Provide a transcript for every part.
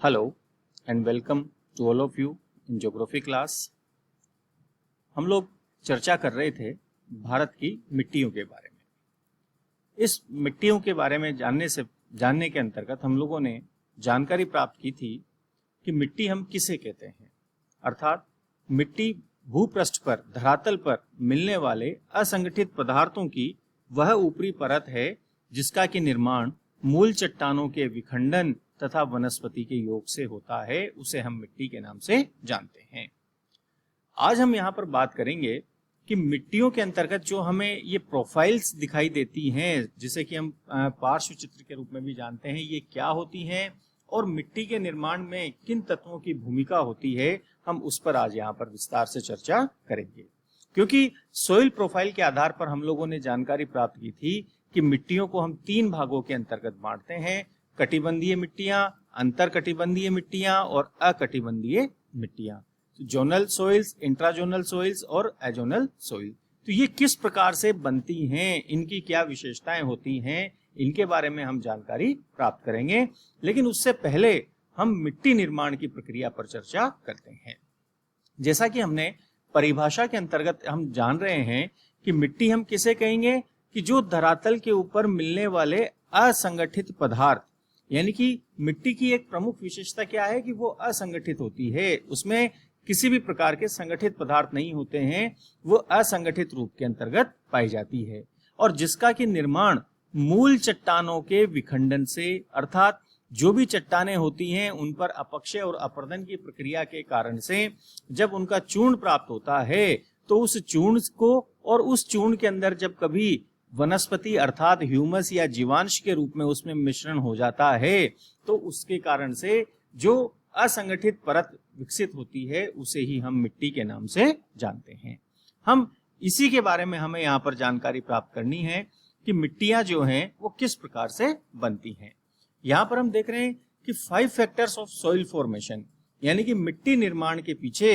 Hello and welcome to all of you in geography class. हम लोग चर्चा कर रहे थे भारत की मिट्टियों के बारे में। इस मिट्टियों के बारे में जानने के अंतर्गत हम लोगों ने जानकारी प्राप्त की थी कि मिट्टी हम किसे कहते हैं, अर्थात मिट्टी भूपृष्ठ पर धरातल पर मिलने वाले असंगठित पदार्थों की वह ऊपरी परत है जिसका कि निर्माण मूल चट्टानों के विखंडन तथा वनस्पति के योग से होता है, उसे हम मिट्टी के नाम से जानते हैं। आज हम यहाँ पर बात करेंगे कि मिट्टियों के अंतर्गत जो हमें ये प्रोफाइल्स दिखाई देती हैं, जिसे कि हम पार्श्व चित्र के रूप में भी जानते हैं, ये क्या होती हैं और मिट्टी के निर्माण में किन तत्वों की भूमिका होती है, हम उस पर आज यहाँ पर विस्तार से चर्चा करेंगे। क्योंकि सोइल प्रोफाइल के आधार पर हम लोगों ने जानकारी प्राप्त की थी कि मिट्टियों को हम 3 भागों के अंतर्गत बांटते हैं: कटिबंधीय मिट्टियां, अंतर कटिबंधीय मिट्टियां और अकटिबंधीय मिट्टियां। तो जोनल सोइल्स, इंट्राजोनल सोइल्स और एजोनल सोइल। तो ये किस प्रकार से बनती हैं, इनकी क्या विशेषताएं होती हैं, इनके बारे में हम जानकारी प्राप्त करेंगे। लेकिन उससे पहले हम मिट्टी निर्माण की प्रक्रिया पर चर्चा करते हैं। जैसा कि हमने परिभाषा के अंतर्गत हम जान रहे हैं कि मिट्टी हम किसे कहेंगे कि जो धरातल के ऊपर मिलने वाले असंगठित पदार्थ, यानी कि मिट्टी की एक प्रमुख विशेषता क्या है कि वो असंगठित होती है, उसमें किसी भी प्रकार के संगठित पदार्थ नहीं होते हैं, वो असंगठित रूप के अंतर्गत पाई जाती है और जिसका कि निर्माण मूल चट्टानों के विखंडन से, अर्थात जो भी चट्टानें होती हैं उन पर अपक्षय और अपर्दन की प्रक्रिया के कारण से जब उनका चूर्ण प्राप्त होता है तो उस चूर्ण को और उस चूर्ण के अंदर जब कभी वनस्पति अर्थात ह्यूमस या जीवांश के रूप में उसमें मिश्रण हो जाता है तो उसके कारण से जो असंगठित परत विकसित होती है उसे ही हम मिट्टी के नाम से जानते हैं। हम इसी के बारे में हमें यहाँ पर जानकारी प्राप्त करनी है कि मिट्टियां जो हैं वो किस प्रकार से बनती हैं। यहाँ पर हम देख रहे हैं कि 5 फैक्टर्स ऑफ सॉइल फॉर्मेशन, यानी कि मिट्टी निर्माण के पीछे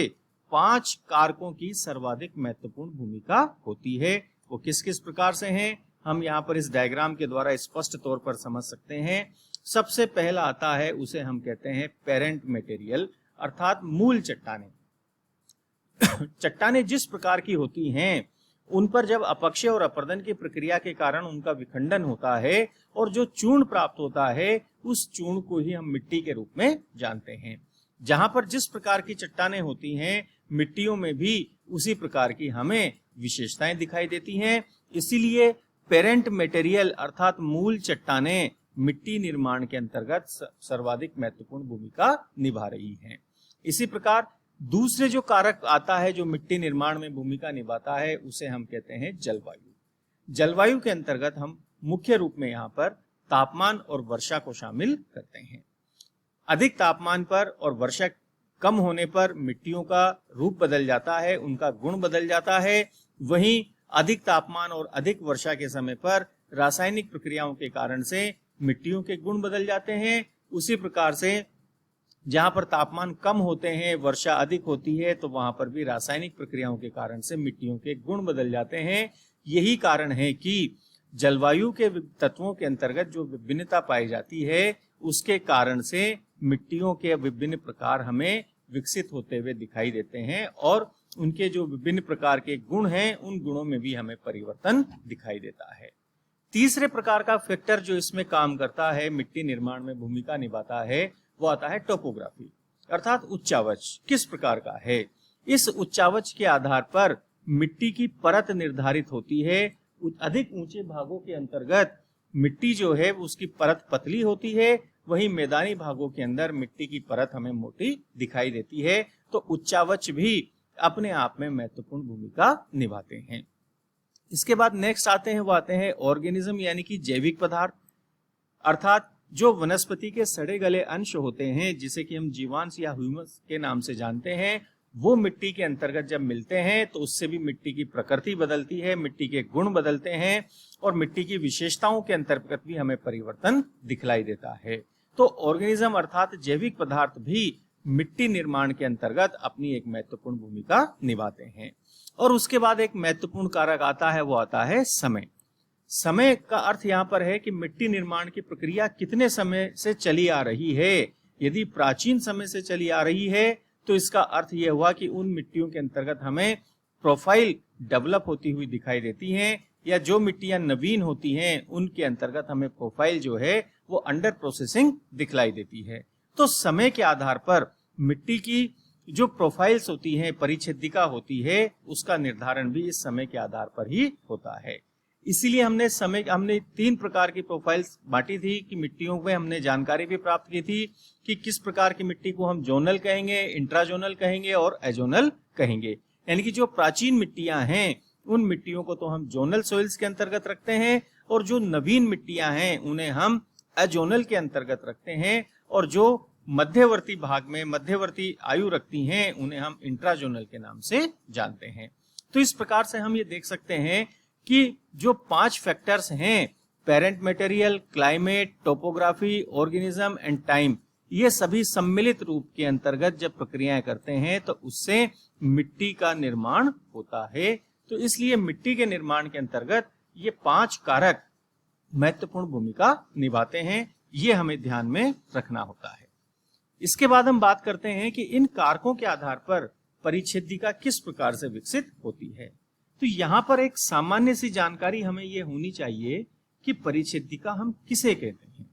5 कारकों की सर्वाधिक महत्वपूर्ण भूमिका होती है। वो किस किस प्रकार से हैं, हम यहाँ पर इस डायग्राम के द्वारा स्पष्ट तौर पर समझ सकते हैं। सबसे पहला आता है, उसे हम कहते हैं पेरेंट मटेरियल, अर्थात मूल चट्टानें। चट्टानें जिस प्रकार की होती हैं उन पर जब अपक्षय और अपर्दन की प्रक्रिया के कारण उनका विखंडन होता है और जो चूर्ण प्राप्त होता है उस चूर्ण को ही हम मिट्टी के रूप में जानते हैं। जहां पर जिस प्रकार की चट्टानें होती हैं मिट्टियों में भी उसी प्रकार की हमें विशेषताएं दिखाई देती हैं। इसीलिए पेरेंट मटेरियल अर्थात मूल चट्टानें मिट्टी निर्माण के अंतर्गत सर्वाधिक महत्वपूर्ण भूमिका निभा रही हैं। इसी प्रकार दूसरे जो कारक आता है जो मिट्टी निर्माण में भूमिका निभाता है उसे हम कहते हैं जलवायु। जलवायु के अंतर्गत हम मुख्य रूप में यहाँ पर तापमान और वर्षा को शामिल करते हैं। अधिक तापमान पर और वर्षा कम होने पर मिट्टियों का रूप बदल जाता है, उनका गुण बदल जाता है। वहीं अधिक तापमान और अधिक वर्षा के समय पर रासायनिक प्रक्रियाओं के कारण से मिट्टियों के गुण बदल जाते हैं। उसी प्रकार से जहां पर तापमान कम होते हैं, वर्षा अधिक होती है, तो वहां पर भी रासायनिक प्रक्रियाओं के कारण से मिट्टियों के गुण बदल जाते हैं। यही कारण है कि जलवायु के तत्वों के अंतर्गत जो विभिन्नता पाई जाती है उसके कारण से मिट्टियों के विभिन्न प्रकार हमें विकसित होते हुए दिखाई देते हैं और उनके जो विभिन्न प्रकार के गुण हैं उन गुणों में भी हमें परिवर्तन दिखाई देता है। तीसरे प्रकार का फैक्टर जो इसमें काम करता है, मिट्टी निर्माण में भूमिका निभाता है, वो आता है टोपोग्राफी, अर्थात उच्चावच किस प्रकार का है। इस उच्चावच के आधार पर मिट्टी की परत निर्धारित होती है। अधिक ऊंचे भागों के अंतर्गत मिट्टी जो है उसकी परत पतली होती है, वहीं मैदानी भागों के अंदर मिट्टी की परत हमें मोटी दिखाई देती है। तो उच्चावच भी अपने आप में महत्वपूर्ण भूमिका निभाते हैं। इसके बाद नेक्स्ट आते हैं, वो आते हैं ऑर्गेनिज्म, यानी कि जैविक पदार्थ, अर्थात जो वनस्पति के सड़े गले अंश होते हैं जिसे कि हम जीवांश या ह्यूमस के नाम से जानते हैं, वो मिट्टी के अंतर्गत जब मिलते हैं तो उससे भी मिट्टी की प्रकृति बदलती है, मिट्टी के गुण बदलते हैं और मिट्टी की विशेषताओं के अंतर्गत भी हमें परिवर्तन दिखलाई देता है। तो ऑर्गेनिज्म अर्थात जैविक पदार्थ भी मिट्टी निर्माण के अंतर्गत अपनी एक महत्वपूर्ण भूमिका निभाते हैं। और उसके बाद एक महत्वपूर्ण कारक आता है, वो आता है समय। समय का अर्थ यहाँ पर है कि मिट्टी निर्माण की प्रक्रिया कितने समय से चली आ रही है, यदि प्राचीन समय से चली आ रही है तो इसका अर्थ यह हुआ कि उन मिट्टियों के अंतर्गत हमें प्रोफाइल डेवलप होती हुई दिखाई देती हैं, या जो मिट्टियां नवीन होती हैं उनके अंतर्गत हमें प्रोफाइल जो है वो अंडर प्रोसेसिंग दिखलाई देती है। तो समय के आधार पर मिट्टी की जो प्रोफाइल्स होती हैं, परिच्छेदिका होती है, उसका निर्धारण भी इस समय के आधार पर ही होता है। इसीलिए हमने 3 प्रकार की प्रोफाइल्स बांटी थी कि मिट्टियों में हमने जानकारी भी प्राप्त की थी कि किस प्रकार की मिट्टी को हम जोनल कहेंगे, इंट्राजोनल कहेंगे और एजोनल कहेंगे। यानी कि जो प्राचीन मिट्टियां हैं उन मिट्टियों को तो हम जोनल सॉइल्स के अंतर्गत रखते हैं, और जो नवीन मिट्टियां हैं उन्हें हम एजोनल के अंतर्गत रखते हैं, और जो मध्यवर्ती भाग में मध्यवर्ती आयु रखती हैं उन्हें हम इंट्राजोनल के नाम से जानते हैं। तो इस प्रकार से हम ये देख सकते हैं कि जो 5 फैक्टर्स हैं, parent material, climate, topography, organism and time, ये सभी सम्मिलित रूप के अंतर्गत जब प्रक्रियाएं करते हैं तो उससे मिट्टी का निर्माण होता है। तो इसलिए मिट्टी के निर्माण के अंतर्गत ये 5 कारक महत्वपूर्ण भूमिका निभाते हैं, ये हमें ध्यान में रखना होता है। इसके बाद हम बात करते हैं कि इन कारकों के आधार पर परिच्छेदिका किस प्रकार से विकसित होती है। तो यहाँ पर एक सामान्य सी जानकारी हमें ये होनी चाहिए कि परिच्छेदिका हम किसे कहते हैं।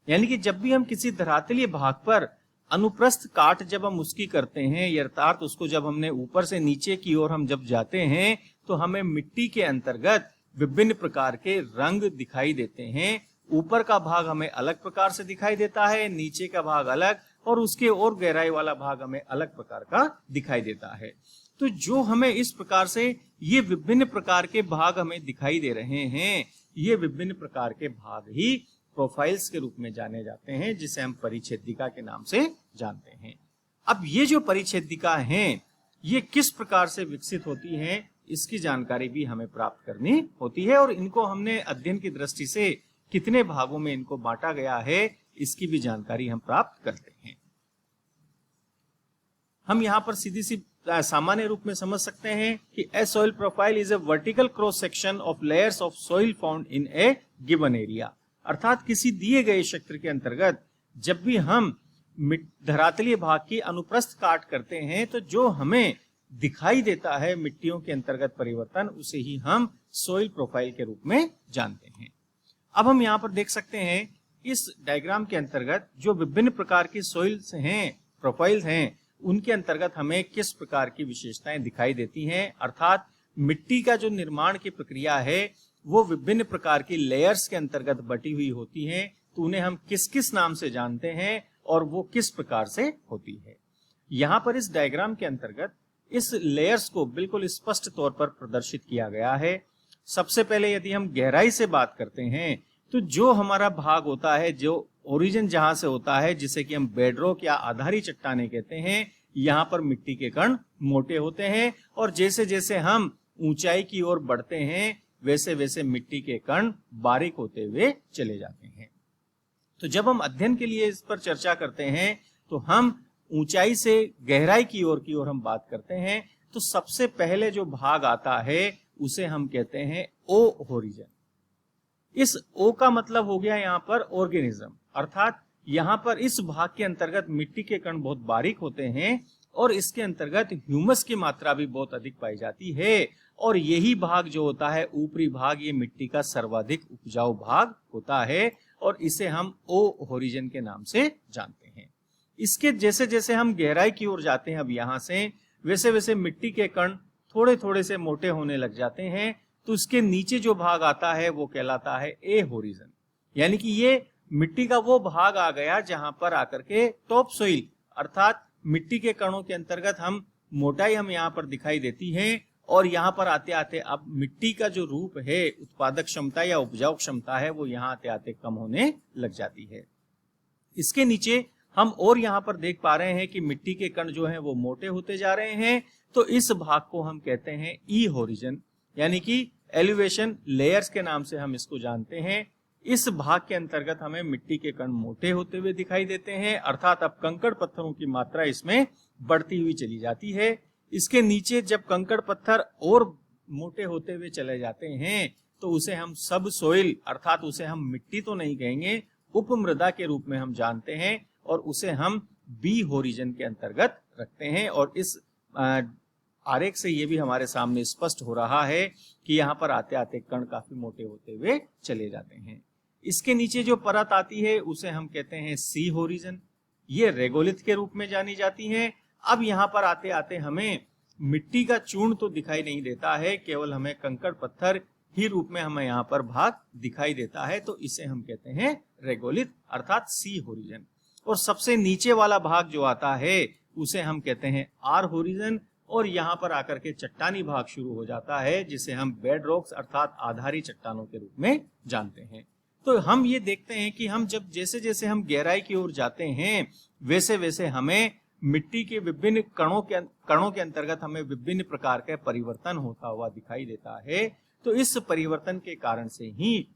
यानी कि जब भी हम किसी धरातलीय भाग पर अनुप्रस्थ काट जब हम उसकी करते हैं, अर्थात उसको जब हमने ऊपर से नीचे की ओर हम जब जाते हैं तो हमें मिट्टी के अंतर्गत विभिन्न प्रकार के रंग दिखाई देते हैं। ऊपर का भाग हमें अलग प्रकार से दिखाई देता है, नीचे का भाग अलग, और उसके और गहराई वाला भाग हमें अलग प्रकार का दिखाई देता है। तो जो हमें इस प्रकार से ये विभिन्न प्रकार के भाग हमें दिखाई दे रहे हैं, ये विभिन्न प्रकार के भाग ही प्रोफाइल्स के रूप में जाने जाते हैं, जिसे हम परिच्छेदिका के नाम से जानते हैं। अब ये जो परिच्छेदिका हैं, ये किस प्रकार से विकसित होती हैं, इसकी जानकारी भी हमें प्राप्त करनी होती है, और इनको हमने अध्ययन की दृष्टि से कितने भागों में इनको बांटा गया है, इसकी भी जानकारी हम प्राप्त करते हैं। हम यहाँ पर सीधी सी सामान्य रूप में समझ सकते हैं कि a soil profile is a vertical cross section of layers of soil found in a given area. अर्थात किसी दिए गए क्षेत्र के अंतर्गत जब भी हम धरातलीय भाग की अनुप्रस्थ काट करते हैं तो जो हमें दिखाई देता है मिट्टियों के अंतर्गत परिवर्तन, उसे ही हम सॉइल प्रोफाइल के रूप में जानते हैं। अब हम यहाँ पर देख सकते हैं इस डायग्राम के अंतर्गत जो विभिन्न प्रकार की सॉइल्स हैं, प्रोफाइल्स हैं, उनके अंतर्गत हमें किस प्रकार की विशेषताएं दिखाई देती हैं। अर्थात मिट्टी का जो निर्माण की प्रक्रिया है वो विभिन्न प्रकार की लेयर्स के अंतर्गत बटी हुई होती है, तो उन्हें हम किस किस नाम से जानते हैं और वो किस प्रकार से होती है। यहाँ पर इस डायग्राम के अंतर्गत इस लेयर्स को बिल्कुल स्पष्ट तौर पर प्रदर्शित किया गया है। सबसे पहले यदि हम गहराई से बात करते हैं तो जो हमारा भाग होता है, जो ओरिजिन जहां से होता है, जिसे कि हम बेडरॉक या आधारी चट्टाने कहते हैं, यहाँ पर मिट्टी के कण मोटे होते हैं, और जैसे जैसे हम ऊंचाई की ओर बढ़ते हैं वैसे वैसे मिट्टी के कण बारीक होते हुए चले जाते हैं। तो जब हम अध्ययन के लिए इस पर चर्चा करते हैं तो हम ऊंचाई से गहराई की ओर हम बात करते हैं, तो सबसे पहले जो भाग आता है उसे हम कहते हैं ओ होरिजन। इस ओ का मतलब हो गया यहाँ पर ऑर्गेनिज्म, अर्थात यहाँ पर इस भाग के अंतर्गत मिट्टी के कण बहुत बारीक होते हैं और इसके अंतर्गत ह्यूमस की मात्रा भी बहुत अधिक पाई जाती है, और यही भाग जो होता है ऊपरी भाग, ये मिट्टी का सर्वाधिक उपजाऊ भाग होता है, और इसे हम ओ होरिजन के नाम से जानते हैं। इसके जैसे जैसे हम गहराई की ओर जाते हैं अब यहाँ से, वैसे वैसे मिट्टी के कण थोड़े थोड़े से मोटे होने लग जाते हैं, तो उसके नीचे जो भाग आता है वो कहलाता है ए होरिजन। यानी कि ये मिट्टी का वो भाग आ गया जहां पर आकर के टॉप सोइल, अर्थात मिट्टी के कणों के अंतर्गत हम मोटाई हम यहाँ पर दिखाई देती है, और यहाँ पर आते आते अब मिट्टी का जो रूप है, उत्पादक क्षमता या उपजाऊ क्षमता है, वो यहाँ आते आते कम होने लग जाती है। इसके नीचे हम और यहाँ पर देख पा रहे हैं कि मिट्टी के कण जो हैं वो मोटे होते जा रहे हैं, तो इस भाग को हम कहते हैं ई होरिजन, यानी कि एलिवेशन लेयर्स के नाम से हम इसको जानते हैं। इस भाग के अंतर्गत हमें मिट्टी के कण मोटे होते हुए दिखाई देते हैं, अर्थात अब कंकड़ पत्थरों की मात्रा इसमें बढ़ती हुई चली जाती है। इसके नीचे जब कंकड़ पत्थर और मोटे होते हुए चले जाते हैं तो उसे हम सब सोइल, अर्थात उसे हम मिट्टी तो नहीं कहेंगे, उपमृदा के रूप में हम जानते हैं, और उसे हम बी होरिजन के अंतर्गत रखते हैं। और इस आरेख से ये भी हमारे सामने स्पष्ट हो रहा है कि यहाँ पर आते आते कण काफी मोटे होते हुए चले जाते हैं। इसके नीचे जो परत आती है उसे हम कहते हैं सी होरिजन, ये रेगोलिथ के रूप में जानी जाती है। अब यहाँ पर आते आते हमें मिट्टी का चूर्ण तो दिखाई नहीं देता है, केवल हमें कंकड़ पत्थर ही रूप में हमें यहाँ पर भाग दिखाई देता है, तो इसे हम कहते हैं रेगोलिथ अर्थात सी होरिजन। और सबसे नीचे वाला भाग जो आता है उसे हम कहते हैं आर होरिजन, और यहाँ पर आकर के चट्टानी भाग शुरू हो जाता है जिसे हम बेड रॉक्स अर्थात आधारी चट्टानों के रूप में जानते हैं। तो हम ये देखते हैं कि हम जब जैसे जैसे हम गहराई की ओर जाते हैं वैसे वैसे हमें मिट्टी के विभिन्न कणों के अंतर्गत हमें विभिन्न प्रकार का परिवर्तन होता हुआ दिखाई देता है। तो इस परिवर्तन के कारण से ही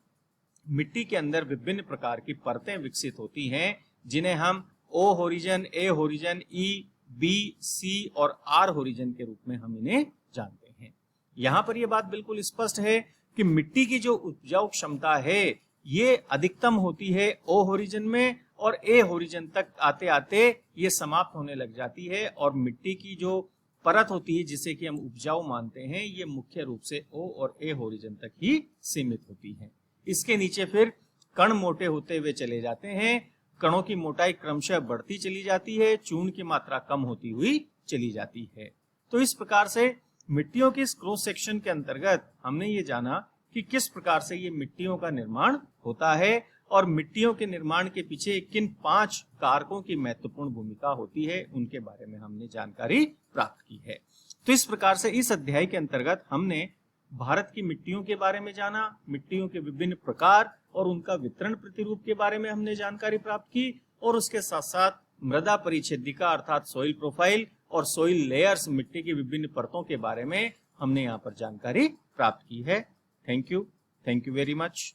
मिट्टी के अंदर विभिन्न प्रकार की परतें विकसित होती हैं, जिन्हें हम ओ होरिजन, ए होरिजन, ई, बी, सी और आर होरिजन के रूप में हम इन्हें जानते हैं। यहाँ पर यह बात बिल्कुल स्पष्ट है कि मिट्टी की जो उपजाऊ क्षमता है ये अधिकतम होती है ओ होरिजन में, और ए होरिजन तक आते आते ये समाप्त होने लग जाती है, और मिट्टी की जो परत होती है जिसे कि हम उपजाऊ मानते हैं ये मुख्य रूप से ओ और ए होरिजन तक ही सीमित होती है। इसके नीचे फिर कण मोटे होते हुए चले जाते हैं, कणों की मोटाई क्रमशः बढ़ती चली जाती है, चूर्ण की मात्रा कम होती हुई चली जाती है। तो इस प्रकार से मिट्टियों के इस क्रॉस सेक्शन के अंतर्गत हमने ये जाना कि किस प्रकार से ये मिट्टियों का निर्माण होता है, और मिट्टियों के निर्माण के पीछे किन 5 कारकों की महत्वपूर्ण भूमिका होती है उनके बारे में हमने जानकारी प्राप्त की है। तो इस प्रकार से इस अध्याय के अंतर्गत हमने भारत की मिट्टियों के बारे में जाना, मिट्टियों के विभिन्न प्रकार और उनका वितरण प्रतिरूप के बारे में हमने जानकारी प्राप्त की, और उसके साथ साथ मृदा परिच्छेदिका अर्थात सॉइल प्रोफाइल और सॉइल लेयर्स मिट्टी की विभिन्न परतों के बारे में हमने यहाँ पर जानकारी प्राप्त की है। Thank you very much.